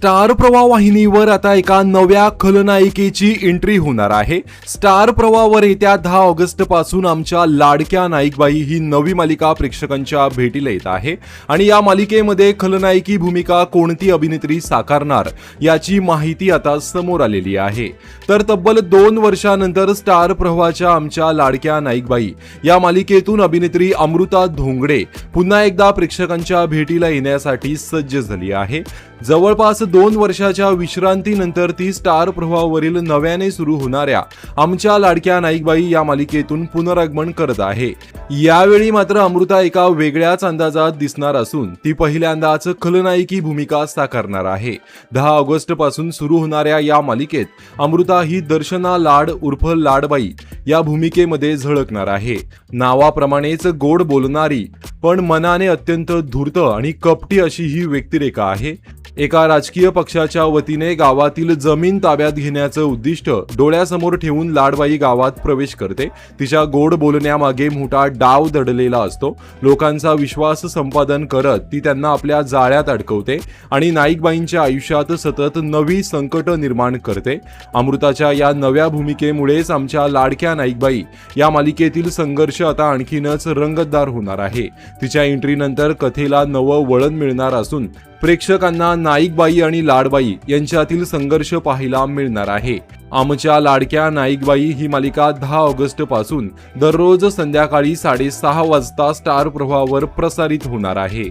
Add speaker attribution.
Speaker 1: Star प्रवाह वाहिनीवर आता एका नव्या खलनायिकेची एंट्री होणार आहे। स्टार प्रवाहावर येत्या 10 ऑगस्ट पासून आमच्या लाडक्या नाईकबाई ही नवी मालिका प्रेक्षकांच्या भेटीला येत आहे आणि या मालिकेमध्ये खलनायिकी भूमिका कोणती अभिनेत्री साकारणार याची माहिती आता समोर आलेली आहे। तर तब्बल 2 वर्षांनंतर स्टार प्रवाहाच्या आमच्या लाडक्या नाईकबाई या मालिकेतून अभिनेत्री अमृता धोंगडे पुन्हा एकदा प्रेक्षकांच्या भेटीला येण्यासाठी सज्ज झाली आहे। जवळपास 2 वर्षाच्या विश्रांतीनंतर ती स्टार प्रवाहावरील नव्याने सुरू होणाऱ्या आमच्या लाडक्या नाईकबाई या मालिकेतून पुनरागमन करत आहे। यावेळी मात्र अमृता एका वेगळ्याच अंदाजात दिसणार असून ती पहिल्यांदाच खलनायिकी भूमिका साकारणार आहे। 10 ऑगस्ट पासून सुरू होणाऱ्या या मालिकेत अमृता ही दर्शना लाड उर्फ लाडबाई या भूमिकेमध्ये झळकणार आहे। नावाप्रमाणेच गोड बोलणारी पण मनाने अत्यंत धूर्त आणि कपटी अशी ही व्यक्तिरेखा आहे। एका राजकीय पक्षाच्या वतीने गावातील जमीन ताब्यात घेण्याचं उद्दिष्ट डोळ्यासमोर ठेवून लाडबाई गावात प्रवेश करते। तिच्या गोड बोलण्यामागे मोठा डाव दडलेला असतो। लोकांचा विश्वास संपादन करत ती त्यांना आपल्या जाळ्यात अडकवते आणि नाईकबाईंच्या आयुष्यात सतत नवी संकट निर्माण करते। अमृताच्या या नव्या भूमिकेमुळेच आमच्या लाडक्या नाईकबाई या मालिकेतील संघर्ष आता आणखीनच रंगतदार होणार आहे। तिच्या एंट्रीनंतर कथेला नवं वळण मिळणार असून प्रेक्षकांना नाईकबाई आणि लाडबाई यांच्यातील संघर्ष पाहायला मिळणार आहे। आमच्या लाडक्या नाईकबाई ही मालिका 10 ऑगस्ट पासून दररोज संध्याकाळी 6:30 वाजता स्टार प्रवाहावर प्रसारित होणार आहे।